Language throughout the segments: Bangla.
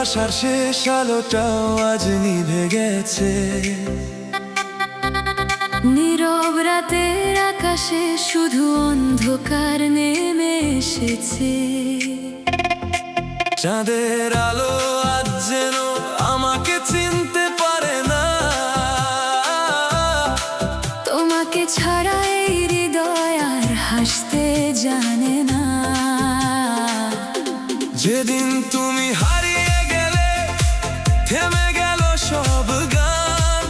ভালোবাসার শেষ আলোটাও আজ নিভে গেছে। নীরব রাতের আকাশে শুধু অন্ধকার নেমে এসেছে। চাঁদের আলো আজ যেন আমাকে চিনতে পারে না। তোমাকে ছাড়া এই হৃদয় আর হাসতে জানে না। যেদিন তুমি হারিয়ে গেলে থেমে গেল সব গান।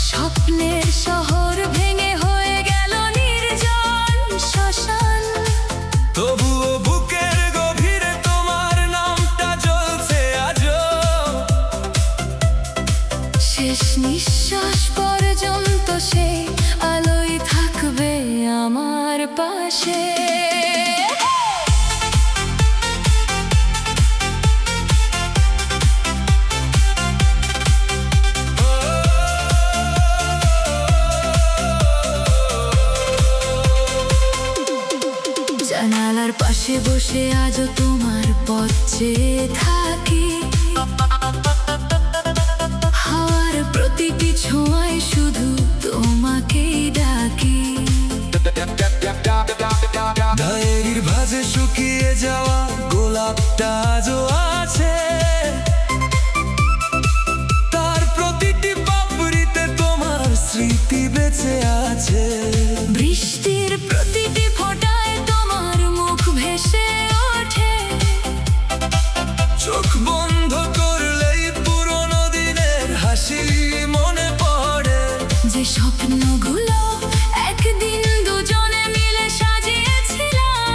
স্বপ্নের শহর ভেঙে হয়ে গেল নির্জন শ্মশান। তবুও বুকের গভীরে তোমার নামটা জ্বলছে আজও। শেষ নিঃশ্বাস পর্যন্ত সেই আলোই থাকবে আমার পাশে। জানালার পাশে বসে আজও তোমার পথ চেয়ে থাকি। হাওয়ার প্রতিটি ছোঁয়ায় শুধু তোমাকেই ডাকি। ডায়েরির ভাঁজে শুকিয়ে যাওয়া গোলাপটা আজও আছে। তার প্রতিটি পাপড়িতে তোমার স্মৃতি বেঁচে আছে। বৃষ্টির প্রতিটি ফোঁটায় তোমার মুখ ভেসে ওঠে। চোখ বন্ধ করলেই পুরনো দিনের হাসি মনে পড়ে। যে স্বপ্নগুলো একদিন দুজনে মিলে সাজিয়েছিলাম,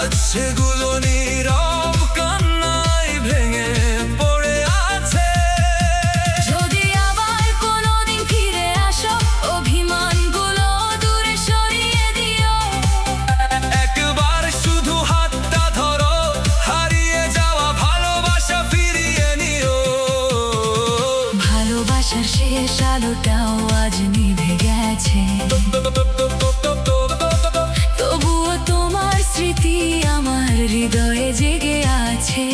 আজ সেগুলো নীরব কান্নায় ভেঙে পড়ে আছে। যদি আবার কোনোদিন ফিরে আসো, অভিমানগুলো দূরে সরিয়ে দিও। একবার শুধু হাতটা ধরো, হারিয়ে যাওয়া ভালোবাসা ফিরিয়ে নিও। ভালোবাসার শেষ আলোটাও আজ নিভে গেছে। তবুও তোমার স্মৃতি আমার হৃদয়ে জেগে আছে।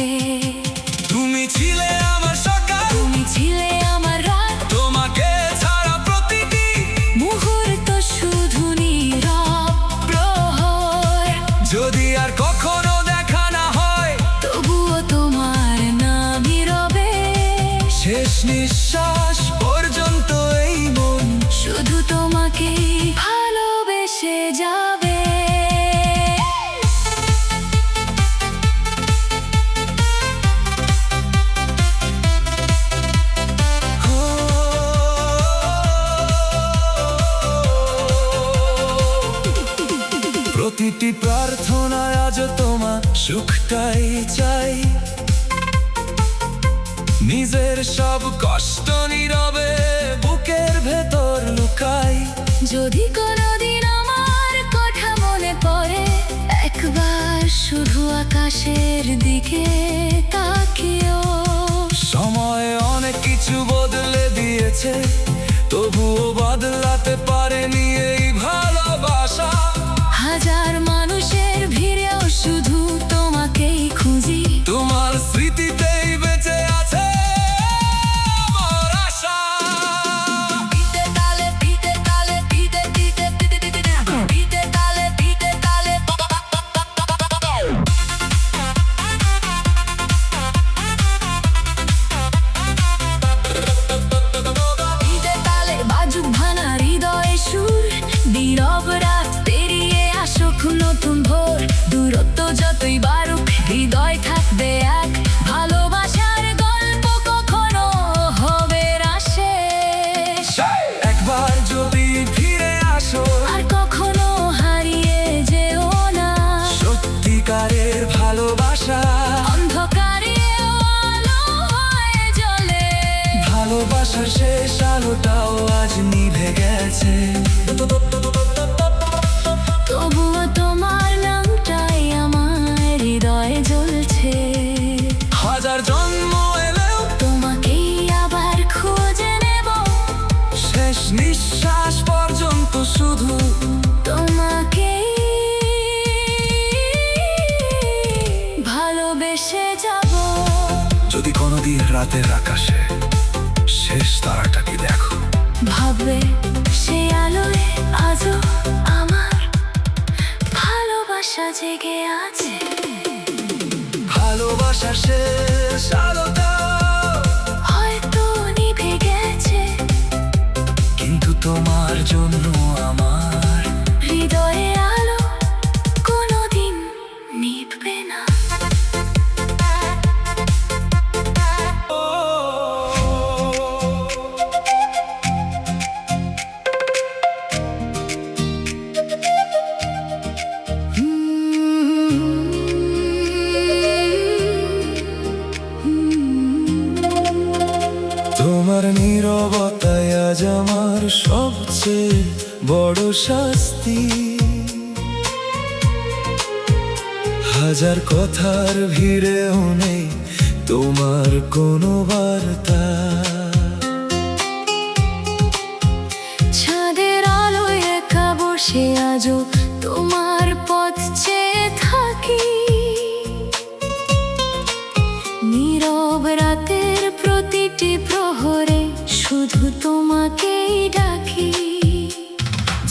তুমি ছিলে আমার সকাল, তুমি ছিলে আমার রাত, তোমাকে ছাড়া প্রতিটি মুহূর্ত শুধু নীরব প্রহর। যদি আর কখনো দেখা না হয়, তবুও তোমার নামই রবে। শেষ নিঃশ্বাস পর্যন্ত এই মন শুধু তোমাকেই ভালোবেসে যাবে। প্রতিটি প্রার্থনায় আজ তোমার সুখটাই চাই। নিজের সব কষ্ট নীরবে বুকের ভেতর লুকাই। যদি কোনোদিন আমার কথা মনে পড়ে, একবার শুধু আকাশের দিকে তাকিও। সময় অনেক কিছু বদলে দিয়েছে, তবুও বদলাতে পারেনি এই ভালোবাসা। হাজার মানুষের ভিড়েও শুধু তোমাকেই খুঁজি। তোমার স্মৃতিতেই বেঁচে আছে আমার আশা। বিতে তালে বিতে তালে বিতে বিতে বিতে বিতে বিতে তালে বিতে তালে। বিতে তালে বাজুক ভাঙা হৃদয়ে সুর। নীরব রাত পেরিয়ে আসুক নতুন ভোর। দূরত্ব যতই বাড়ুক হৃদয় থাকবে এক। ভালোবাসার গল্প কখনো হবে না শেষ। একবার যদি ফিরে আসো, আর কখনো হারিয়ে যেও না। সত্যিকারের ভালোবাসা অন্ধকারেও আলো হয়ে জ্বলে। ভালোবাসার শেষ আলোটাও আজ নিভে গেছে। তবুও তোমার নামটাই আমার হৃদয়ে জ্বলছে। হাজার জন্ম এলেও তোমাকেই আবার খুঁজে নেব। শেষ নিঃশ্বাস পর্যন্ত শুধু তোমাকেই ভালোবেসে হবে সে আলোয় আজও আমার ভালোবাসা জেগে আছে। ভালোবাসা শেষ আলোটা হয়তো নিভে গেছে, কিন্তু তোমার জন্য আমার হৃদয়ে আলো কোনোদিন নিভবে না। তোমার নীরবতায় আজ আমার সবচেয়ে বড় শাস্তি। হাজার কথার ভিড়েও নেই তোমার কোনো বার্তা। ছাদের আলোয় একা বসে আজও তোমার পথ চেয়ে থাকি। নীরব রাতের প্রতিটি প্রহরে শুধু তোমাকেই ডাকি।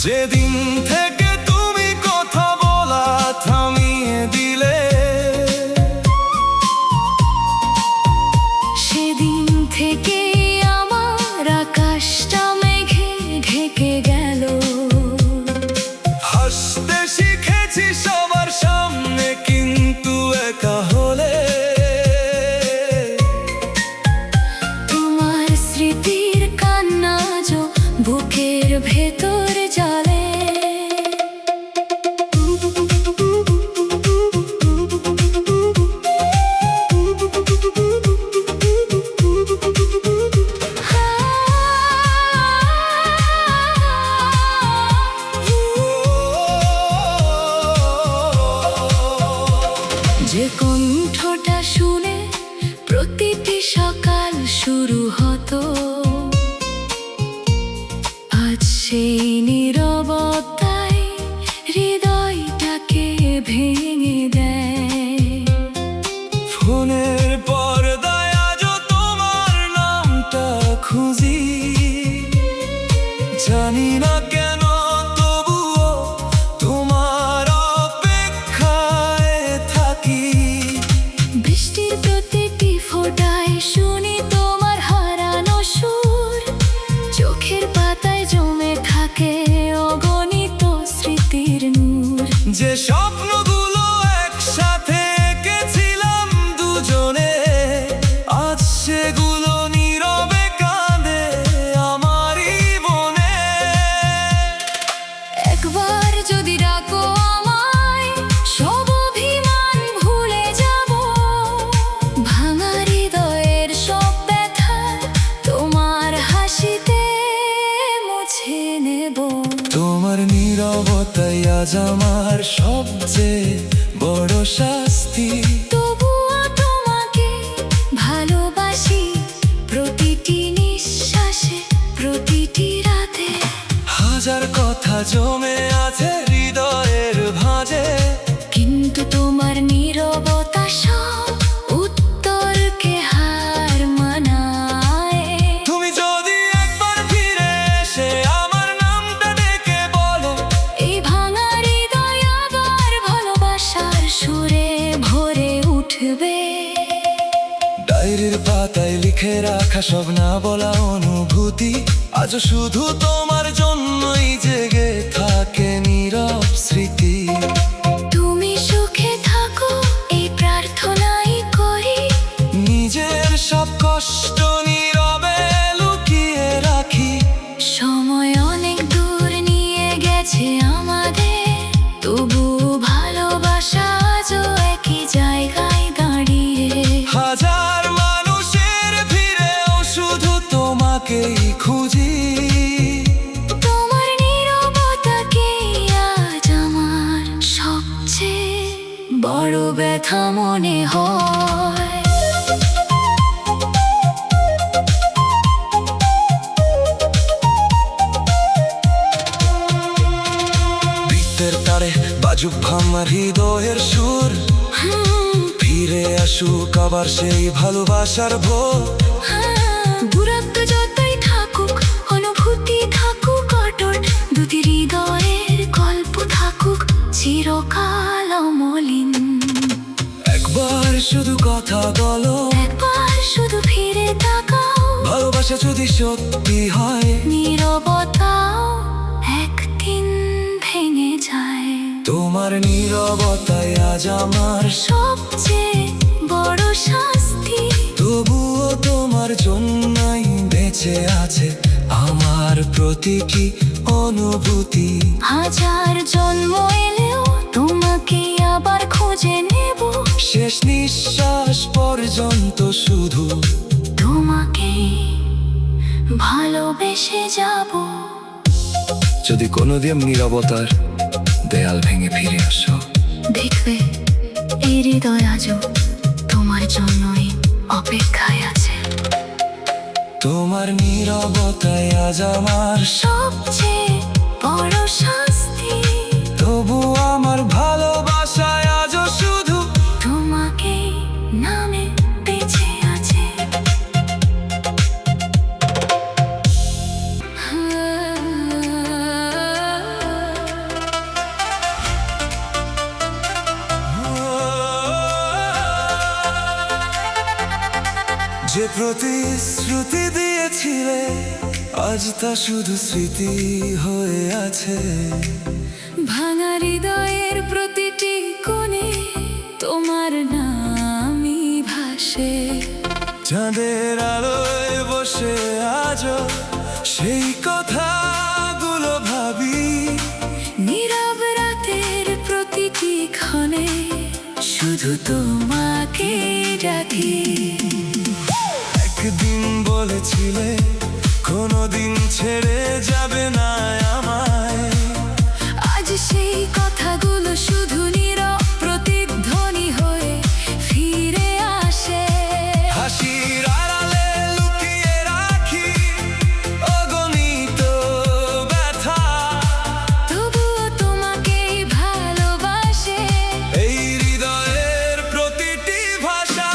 যেদিন থেকে তুমি কথা বলা থামিয়ে দিলে, সেদিন থেকে আমার আকাশটা মেঘে ঢেকে গেল। হাসতে শিখেছি সবার সামনে, কিন্তু একা হলে তোমার স্মৃতির কান্না যো বুকের ভেতর জ্বলে। যে কণ্ঠটা শুনে প্রতিটি সকাল শুরু হতো, আজ সেই নীরবতায় হৃদয়টাকে ভেঙে দেয়। ফোনের পর্দায় আজও তোমার নামটা খুঁজি, জানি না কেন তবুও তোমার অপেক্ষায় থাকি। বৃষ্টির প্রতিটি ফোঁটায় শুনি তোমার হারানো সুর, চোখের পাতায় জমে থাকে অগণিত স্মৃতির নূর। যে স্বপ্নগুলো একসাথে এঁকেছিলাম দুজনে, আজ সেগুলো নীরবে কাঁদে আমারই মনে। একবার যদি ডাকো আমায়, সব অভিমান ভুলে যাব। ভাঙা হৃদয়ের সব ব্যথা তোমার হাসিতে মুছে নেব। তোমার নীরবতাই আজ আমার সবচেয়ে বড় শাস্তি। তবুও তোমাকে ভালোবাসি প্রতিটি নিঃশ্বাসে, প্রতিটি রাতে। হাজার কথা জমে আছে হৃদয়ের ভাঁজে, কিন্তু তোমার নীরবতা সব উত্তরকে হার মানায়। তুমি যদি একবার ফিরে এসে আমার নামটা ডেকে বলো, এই ভাঙা হৃদয় আবার ভালোবাসার সুরে ভরে উঠবে। ডায়েরির পাতায় লিখে রাখা সব না বলা অনুভূতি, আজ শুধু তোমার জন্যই জেগে থাকে নীরব স্মৃতি। তুমি সুখে থাকো এই প্রার্থনাই করি, নিজের সব কষ্ট নীরবে লুকিয়ে রাখি। সময় অনেক দূর নিয়ে গেছে আমাদের, তবু ভালোবাসা আজও একই জায়গায় দাঁড়িয়ে। হাজার মানুষের ভিড়েও শুধু তোমাকেই খুঁজি। তোমার নীরবতাকে আজ আমার সবচেয়ে বড় ব্যথা মনে হয়। বৃত্তের তারে বাজুক ভাঙার হৃদয়ের সুর, ফিরে আসুক আবার সেই ভালোবাসার ভোর। দূরত্ব যতই থাকুক অনুভূতি থাকুক। ভালোবাসা যদি সত্যি হয়, নীরবতাও একদিন ভেঙে যায়। তোমার নীরবতায় আজ আমার সবচেয়ে বড় শাস্তি। তবুও তোমার জন্যই বেঁচে আছে আমার প্রতিটি অনুভূতি। হাজার জন্ম এলেও তোমাকে আবার খুঁজে নেব। শেষ নিঃশ্বাস পর্যন্ত শুধু তোমাকে ভালোবেসে যাব। যদি কোনোদিন নীরবতার দেয়াল ভেঙে ফিরে আসো, দেখবে এই হৃদয় আজও তোমার জন্যই অপেক্ষায় আছে। তোমার নীরবতায় আজ আমার সবচেয়ে বড় শাস্তি। তবু আমার ভালোবাসায় আজও শুধু তোমাকে নামে বেঁচে আছে। যে প্রতিশ্রুতি দিয়েছিলে আজ তা শুধু স্মৃতি হয়ে আছে। ভাঙা হৃদয়ের প্রতিটি কোণে তোমার নামই ভাসে। চাঁদের আলোয় বসে আজও সেই কথাগুলো ভাবি। নীরব রাতের প্রতিটি ক্ষণে শুধু তোমাকে ডাকি। একদিন বলেছিলে কোনোদিন ছেড়ে যাবে না আমায়। আজ সেই কথাগুলো শুধু নীরব প্রতিধ্বনি হয়ে ফিরে আসে। হাসির আড়ালে লুকিয়ে রাখি অগণিত ব্যথা। তবুও তোমাকেই ভালোবাসে এই হৃদয়ের প্রতিটি ভাষা।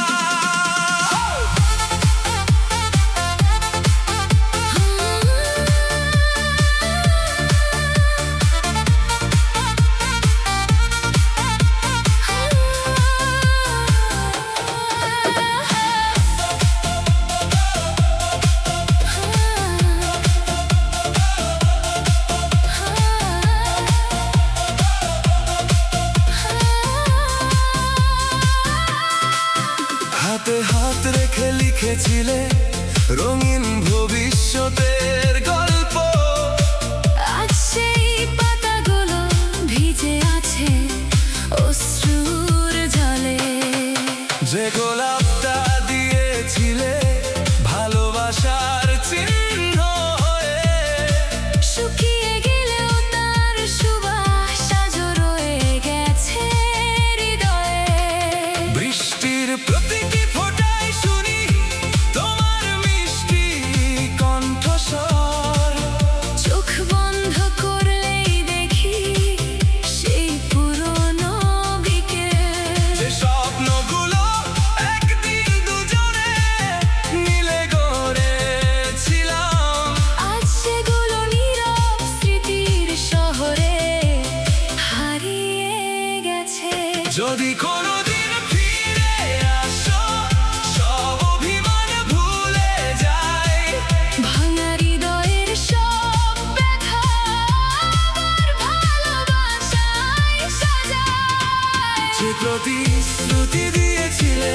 হাতে হাত রেখে লিখেছিলে রঙিন ভবিষ্যতের গল্প। আজ সেই পাতাগুলো ভিজে আছে অশ্রুর জলে। যে গোলাপটা দিয়েছিলে ভালোবাসার চিহ্ন হয়ে, শুকিয়ে গেলেও তার সুবাস আজও রয়ে গেছে হৃদয়ে। বৃষ্টির প্রতিটি ফোঁটায় শুনি তোমার মিষ্টি কণ্ঠস্বর। চোখ বন্ধ করলেই দেখি সেই পুরনো বিকেল। যে স্বপ্নগুলো একদিন দুজনে মিলে গড়েছিলাম, আজ সেগুলো নীরব স্মৃতির শহরে হারিয়ে গেছে। যদি কোনোদিন ফিরে আসো সব অভিমান ভুলে যাই। ভাঙা হৃদয়ের সব ব্যথা আমার ভালোবাসায় সাজায়। যে প্রতিশ্রুতি দিয়েছিলে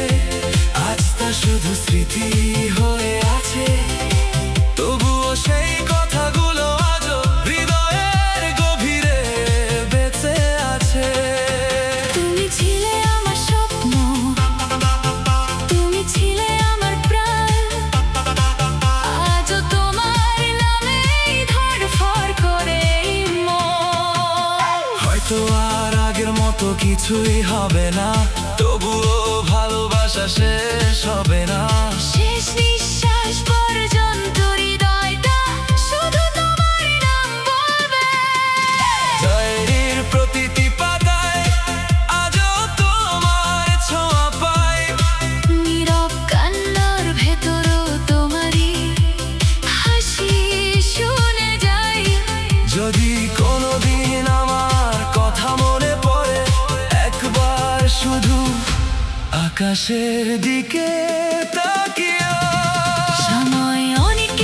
আজ তা শুধু স্মৃতি হয়ে আছে। তবুও সেই কথাগুলো আজও হৃদয়ের গভীরে বেঁচে আছে। তুমি ছিলে আমার স্বপ্ন, তুমি ছিলে আমার প্রাণ। আজও তোমার নামেই ধড়ফড় করে মন। হয়তো আর আগের মতো কিছুই হবে না, তবুও ভালোবাসা শেষ হবে না। শেষ নিঃশ্বাস পর্যন্ত হৃদয়টা শুধু তোমার নাম বলবে। ডায়েরির প্রতিটি পাতায় আজও তোমার ছোঁয়া পাই। নীরব কান্নার ভেতরও তোমারই হাসি শুনে যাই। যদি কোনোদিন আমার কথা মনে পড়ে একবার শুধু আকাশের দিকে তাকিও। সময় অনেক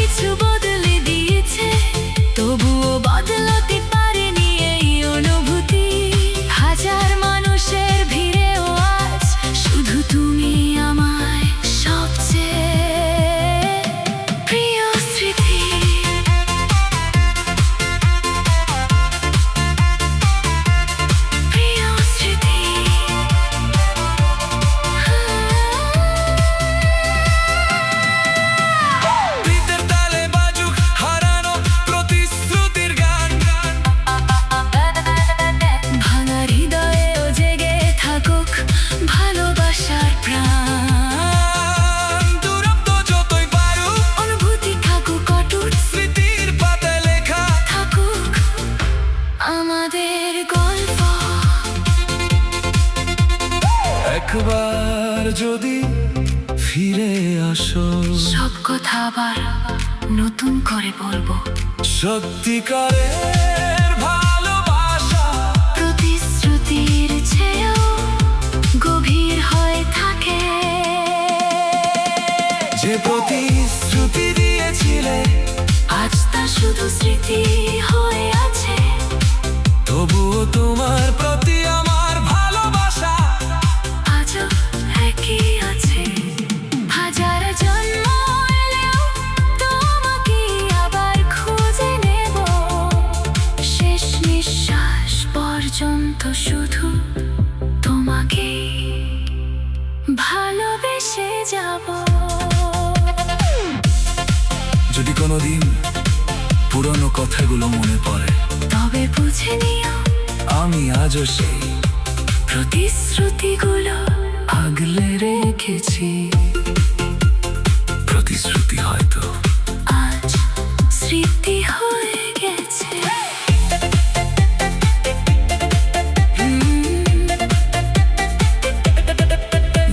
যদি ফিরে আসো, সব কথা আবার নতুন করে বলবো। সত্যিকারের ভালোবাসা প্রতিশ্রুতির চেয়েও গভীর হয়ে থাকে। যে প্রতিশ্রুতি দিয়েছিলে আজ তা শুধু স্মৃতি হয়ে আছে। তবুও তোমার প্রতি আমার ভালোবাসা আজও একই আছে। হাজার জন্ম এলেও তোমাকে আবার খুঁজে নেব। শেষ নিঃশ্বাস পর্যন্ত শুধু তোমাকে ভালোবেসে যাব। যদি কোনোদিন পুরনো কথাগুলো মনে পড়ে, তবে বুঝে নিও আমি আজও সেই প্রতিশ্রুতিগুলো আগলে রেখেছি। প্রতিশ্রুতি হয়তো আজ স্মৃতি হয়ে গেছে।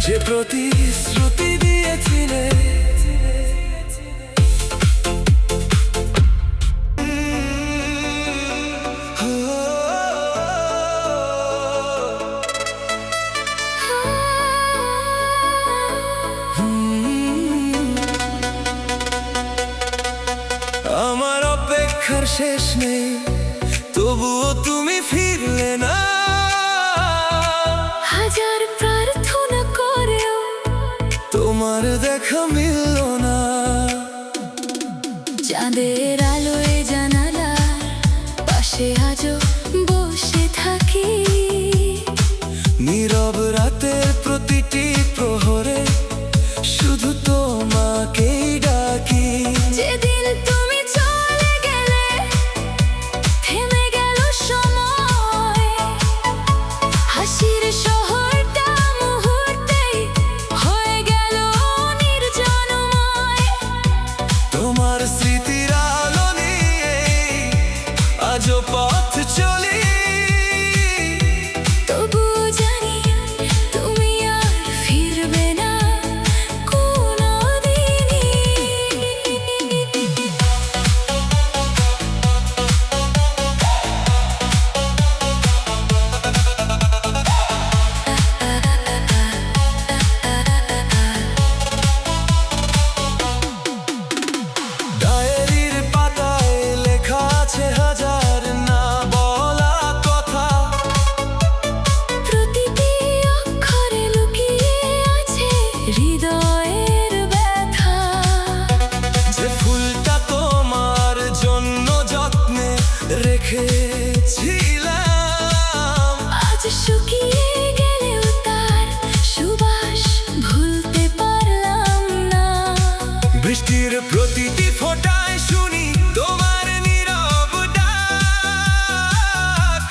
যে প্রতিশ্রুতি দিয়েছিলে আমার অপেক্ষার শেষ নেই, তবুও তুমি ফিরলে না। হাজার প্রার্থনা করেও তোমার দেখা মিলল না। চাঁদের আলোয় জানালার পাশে আজও বসে থাকি। নীরব রাতের প্রতিটি প্রহরে শুধু তোমাকেই ডাকি। যেদিন তুমি চলে গেলে থেমে গেল সময়। হাসির শহরটা মুহূর্তেই হয়ে গেল নির্জনময়। তোমার স্মৃতির আলো নিয়ে আজও পথ চলি। তবু জানি তুমি আর ফিরবে না কোনোদিনই। ডায়েরির পাতায় লেখা আছে হাজার না বলা কথা। প্রতিটি অক্ষরে লুকিয়ে আছে হৃদয়ের ব্যথা। যে ফুলটা তোমার জন্য যত্নে রেখেছিলাম, আজ শুকিয়ে গেলেও তার সুবাস ভুলতে পারলাম না। বৃষ্টির প্রতিটি ফোঁটায় শুনি তোমার নীরব ডাক।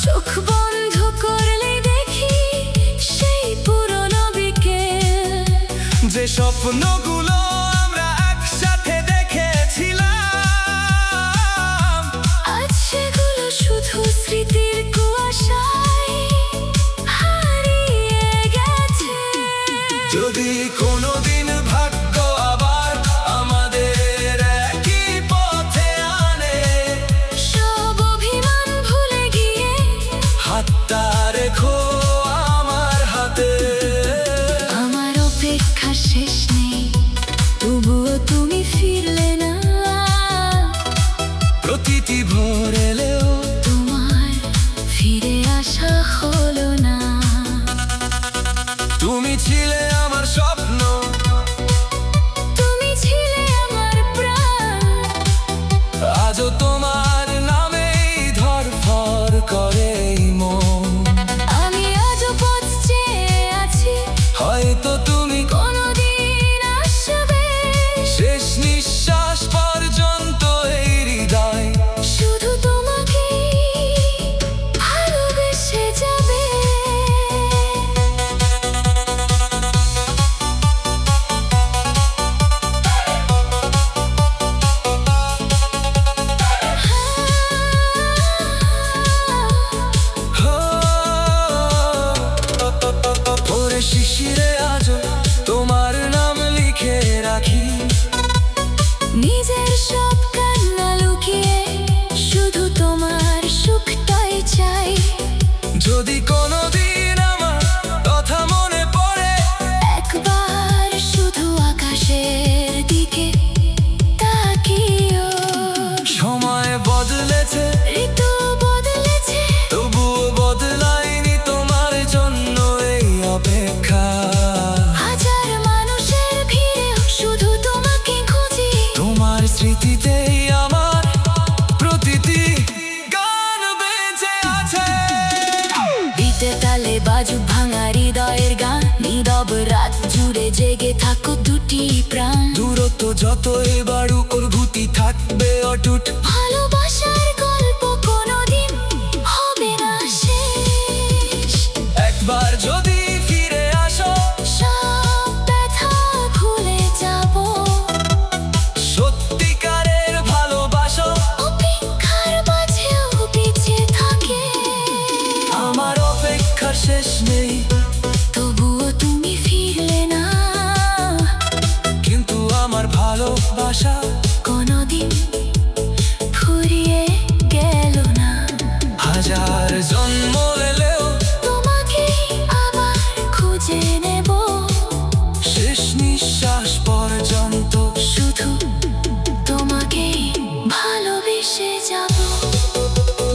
চোখ বন্ধ করলে দেখি সেই পুরনো বিকেল। যে স্বপ্নগুলো আমরা একসাথে দেখেছিলাম, আজ সেগুলো শুধু স্মৃতির কুয়াশায় হারিয়ে গেছে। যদি কোনোদিন ভাগ্য আবার আমাদের একই পথে আনে, সব অভিমান ভুলে গিয়ে হাতটা রেখো আমার হাতে। আমার অপেক্ষা শেষ নেই, তবুও তুমি ফিরলে না। প্রতিটি ভোর এলেও তোমার ফিরে আসা হলো না। তুমি ছিলে আমার স্বপ্ন, তুমি ছিলে আমার প্রাণ। আজও তোমার নামেই ধড়ফড় করে এই মন। আমি আজও পথ চেয়ে আছি, হয়তো তুমি কোনোদিন আসবে। শেষ নিঃশ্বাস পর্যন্ত এই হৃদয় শুধু তুমি বাজুক ভাঙা হৃদয়ের গান, নীরব রাত জুড়ে জেগে থাকো দুটি প্রাণ। দূরত্ব যতই বাড়ুক অনুভূতি থাকবে অটুট। ভালোবাসার গল্প কোনোদিন হবে না শেষ। একবার যদি ফিরে আসো সব ব্যথা ভুলে যাব। সত্যিকারের ভালোবাসো অপেক্ষার মাঝেও বেঁচে থাকে। আমার অপেক্ষার শেষ নেই, তবুও তুমি ফিরলে না। কিন্তু আমার ভালোবাসা কোনোদিন ফুরিয়ে গেল না। হাজার জন্ম এলেও তোমাকে আবার খুঁজে নেব। শেষ নিঃশ্বাস পর্যন্ত শুধু তোমাকে ভালোবেসে যাব।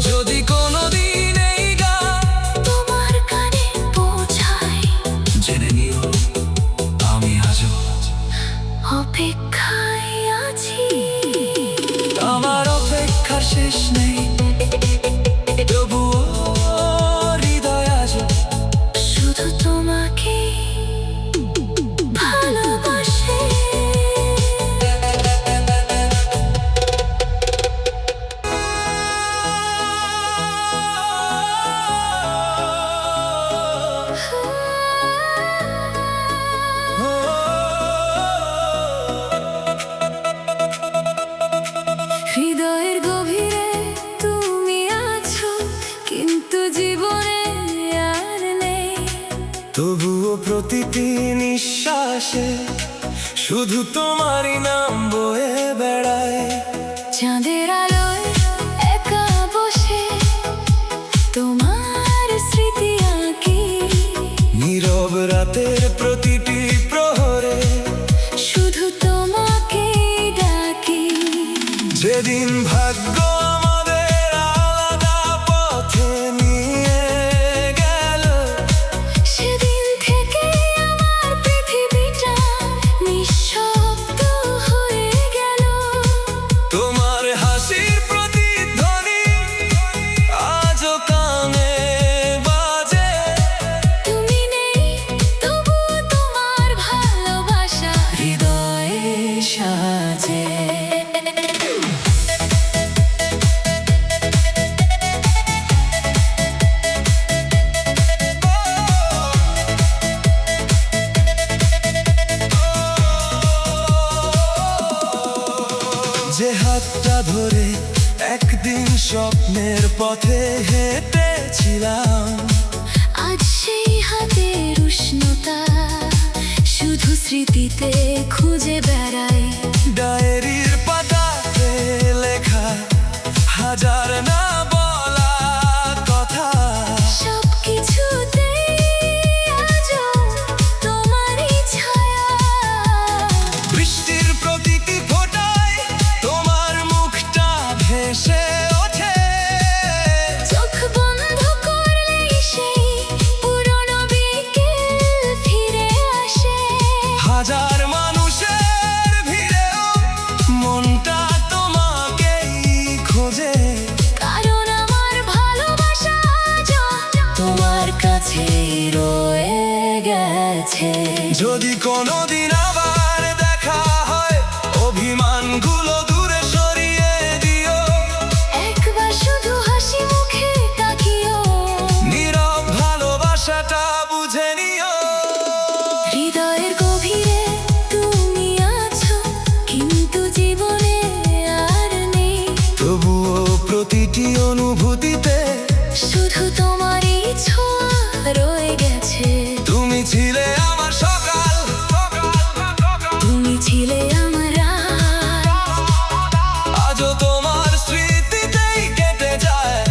যদি কোনোদিন এই গান তোমার কানে পৌঁছায়, জেনে নিও আমি আজও অপেক্ষায় আছি। আমার অপেক্ষার শেষ নেই, তবুও হৃদয় আজও শুধু তোমাকে ভালোবাসে। হৃদয়ের গভীরে তুমি আছো, কিন্তু জীবনে আর নেই। তবুও প্রতিটি নিঃশ্বাসে শুধু তোমারই নাম বয়ে বেড়ায়। চাঁদের আলোয় একা বসে তোমার স্মৃতি আঁকি। নীরব রাতের প্রতিটি প্রহরে শুধু তোমাকে ডাকি। যেদিন ভাগ্য আমাদের আলাদা পথে নিয়ে গেল, সেদিন থেকে আমার পৃথিবীটা নিঃশব্দ হয়ে গেল। তোমার হাসির প্রতিধ্বনি আজও কানে বাজে। তুমি নেই তবুও তোমার ভালোবাসা হৃদয়ে সাজে। যে হাতটা ধরে একদিন স্বপ্নের পথে হেঁটেছিলাম, আজ সেই হাতের উষ্ণতা শুধু স্মৃতিতে খুঁজে বেড়াই। ডায়েরির পাতাতে লেখা হাজার না বলা কথা। সবকিছুতে আজও তোমারই ছায়া। বৃষ্টির প্রতিটি ফোঁটায় তোমার মুখটা ভেসে ওঠে। চোখ বন্ধ করলেই সেই পুরনো বিকেল ফিরে আসে। হাজার মানুষের ভিড়েও মনটা তোমাকেই খোঁজে। কারণ আমার ভালোবাসা আজও তোমার কাছেই রয়ে গেছে। যদি কোনোদিন আবার দেখা হয়, অভিমানগুলো দূরে সরিয়ে দিও। একবার শুধু হাসি মুখে তাকিও। নীরব ভালোবাসাটা বুঝে নিও। হৃদয়ের গভীরে তুমি আছো, কিন্তু জীবনে আর নেই। তবুও প্রতিটি অনুভূতিতে শুধু তোমারই ছোঁয়া রয়ে গেছে। তুমি ছিলে আমার সকাল, তুমি ছিলে আমার রাত। আজও তোমার স্মৃতিতেই কেটে যায়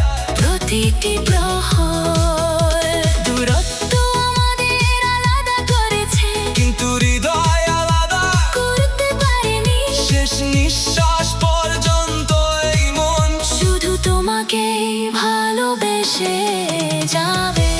প্রতিটি প্রহর। দূরত্ব আমাদের আলাদা করেছে, কিন্তু হৃদয় আলাদা করতে পারেনি। শেষ নিঃশ্বাস পর্যন্ত এই মন শুধু তোমাকেই ভালোবেসে যাবে।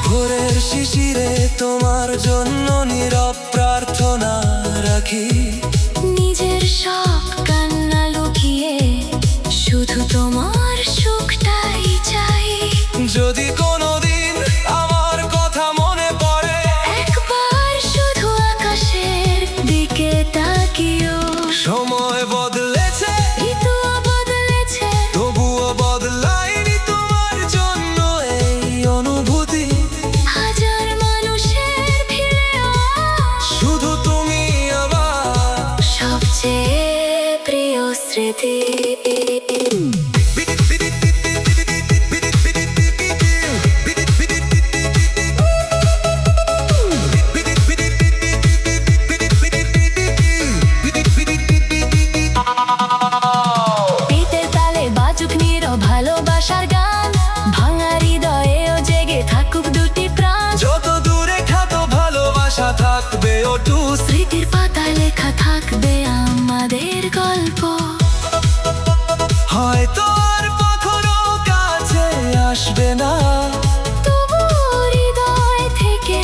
ভোরে তোমার জন্য নীরব প্রার্থনা রাখি। নিজের সব কান্না লুকিয়ে শুধু তোমার সুখটাই চাই। যদি কোনোদিন আমার কথা মনে পড়ে, একবার শুধু আকাশের দিকে তাকিও। সময় বদলেছে, ঋতুও বদলেছে, তবুও বদলায়নি তোমার জন্য এই অনুভূতি। হাজার মানুষের ভিড়েও শুধু তুমি আমার সবচেয়ে প্রিয় স্মৃতি। পিতে তালে বাজুক নীরব ভালোবাসার গান, ভাঙা হৃদয়েও জেগে থাকুক দুটি প্রাণ। যত দূরে খ্যাত ভালোবাসা থাকবে ওটু। স্মৃতির পাতায় লেখা থাকবে আমাদের গল্প। হয়তো আর কখনো কাছে আসবে না, তবু হৃদয় থেকে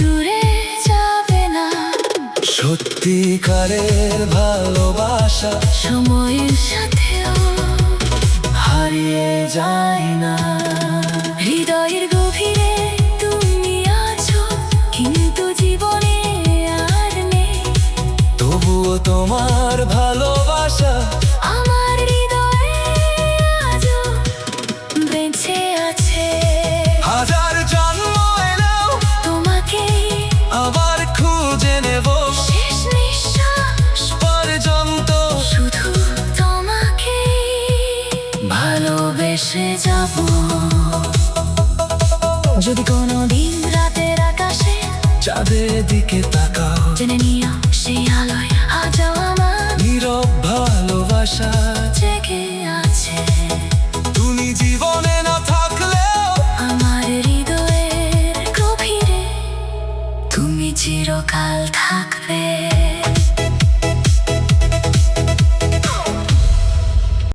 দূরে যাবে না। সত্যিকারের ভালোবাসা সময়ের সাথেও হারিয়ে যায় না। হৃদয়ের গভীরে তুমি আছো, কিন্তু জীবনে আর নেই। তবুও তোমার ভালোবাসা আমার হৃদয়ে আজও বেঁচে আছে। হাজার জন্ম এলেও তোমাকে আবার খুঁজে নেব শেষ নিঃশ্বাস পর্যন্ত। শুধু তোমাকে ভালোবেসে যাব। যদি কোনো দিন রাতের আকাশে চাঁদের দিকে তাকাও, জেনে নিও সেই আলোয় আজও আমার নীরব ভালোবাসা জেগে আছে। তুমি জীবনে না থাকলেও আমার হৃদয়ের গভীরে তুমি চিরকাল থাকবে।